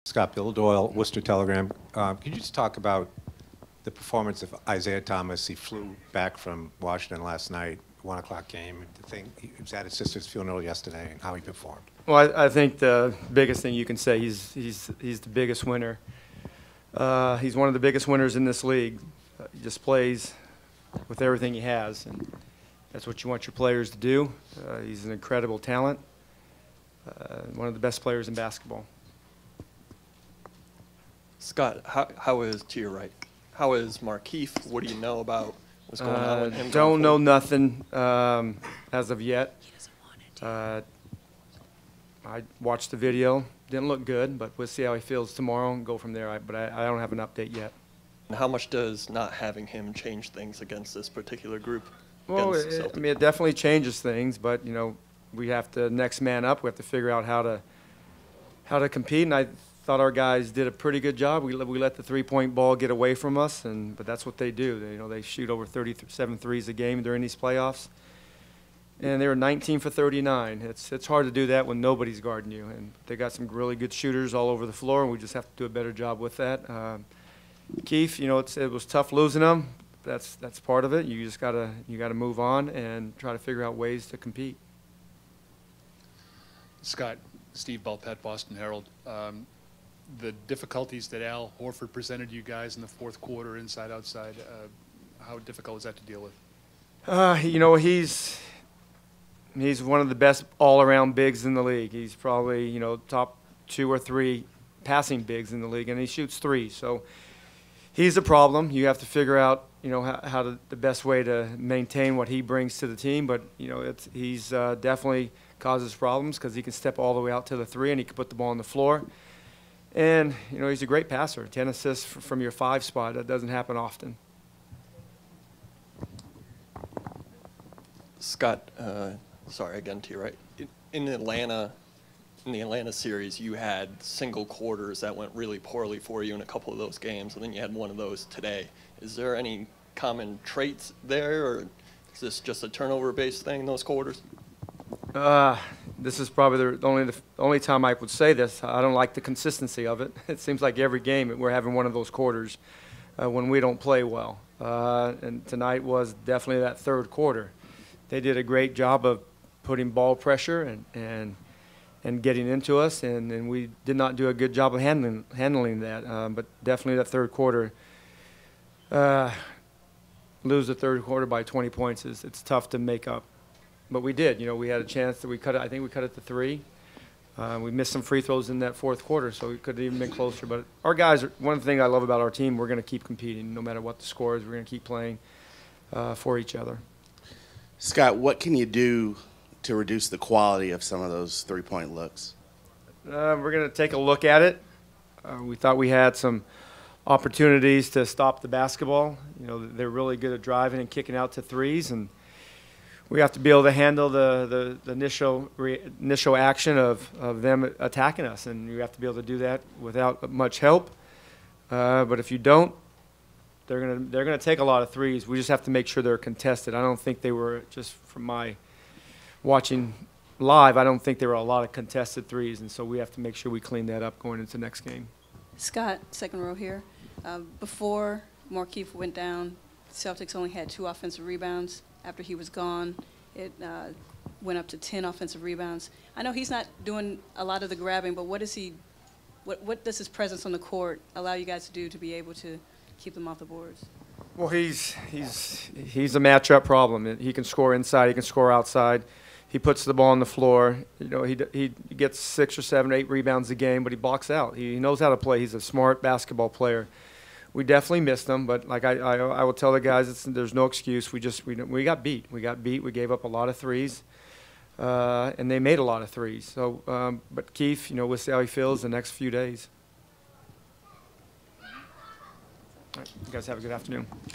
Scott, Bill Doyle, Worcester Telegram. Could you just talk about the performance of Isaiah Thomas? He flew back from Washington last night, 1 o'clock game. He was at his sister's funeral yesterday, and how he performed. Well, I think the biggest thing you can say, he's the biggest winner. He's one of the biggest winners in this league. He just plays with everything he has, and that's what you want your players to do. He's an incredible talent, one of the best players in basketball. Scott, how is, to your right, how is Markieff? What do you know about what's going on with him? Don't know nothing as of yet. I watched the video. Didn't look good, but we'll see how he feels tomorrow and go from there. But I don't have an update yet. And how much does not having him change things against this particular group? Well, I mean, it definitely changes things, but you know, we have to next man up. We have to figure out how to compete, and I thought our guys did a pretty good job. We let the three-point ball get away from us, but that's what they do. They shoot over 37 threes a game during these playoffs, and they were 19 for 39. It's hard to do that when nobody's guarding you, and they got some really good shooters all over the floor, and we just have to do a better job with that. Keith, it was tough losing them. That's part of it. You just gotta move on and try to figure out ways to compete. Scott, Steve Belpet, Boston Herald. The difficulties that Al Horford presented you guys in the fourth quarter, inside, outside, how difficult is that to deal with? He's one of the best all-around bigs in the league. He's probably, top 2 or 3 passing bigs in the league, and he shoots threes. So he's a problem. You have to figure out, the best way to maintain what he brings to the team. But, he's definitely causes problems because he can step all the way out to the 3 and he can put the ball on the floor. And, he's a great passer. 10 assists from your 5 spot. That doesn't happen often. Scott, sorry, again to you, right? In the Atlanta series, you had single quarters that went really poorly for you in a couple of those games, and then you had one of ththose today. Is there any common traits there, or is this just a turnover-based thing, those quarters? This is probably the only time I would say this. I don't like the consistency of it. It seems like every game we're having one of those quarters when we don't play well. And tonight was definitely that third quarter. They did a great job of putting ball pressure and getting into us, and we did not do a good job of handling that. But definitely that third quarter, lose the third quarter by 20 points it's tough to make up. But we did. We had a chance that we cut it. I think we cut it to 3. We missed some free throws in that fourth quarter, so we could have even been closer. But our guys, one of the things I love about our team, we're going to keep competing no matter what the score is. We're going to keep playing for each other. Scott, what can you do to reduce the quality of some of those three-point looks? We're going to take a look at it. We thought we had some opportunities to stop the basketball. They're really good at driving and kicking out to threes, and we have to be able to handle the initial action of them attacking us, and you have to be able to do that without much help. But if you don't, they're gonna take a lot of threes. We just have to make sure they're contested. I don't think they were, just from my watching live, I don't think there were a lot of contested threes, and so we have to make sure we clean that up going into the next game. Scott, second row here. Before Markieff went down, Celtics only had 2 offensive rebounds. After he was gone, it went up to 10 offensive rebounds. I know he's not doing a lot of the grabbing, but what does his presence on the court allow you guys to do to be able to keep them off the boards? Well, he's a matchup problem. He can score inside, he can score outside. He puts the ball on the floor. He gets 6 or 7, 8 rebounds a game, but he blocks out. He knows how to play. He's a smart basketball player. We definitely missed him, but like I will tell the guys, there's no excuse. We got beat. We got beat. We gave up a lot of threes, and they made a lot of threes. So, but Keith, we'll see how he feels the next few days. All right, you guys have a good afternoon.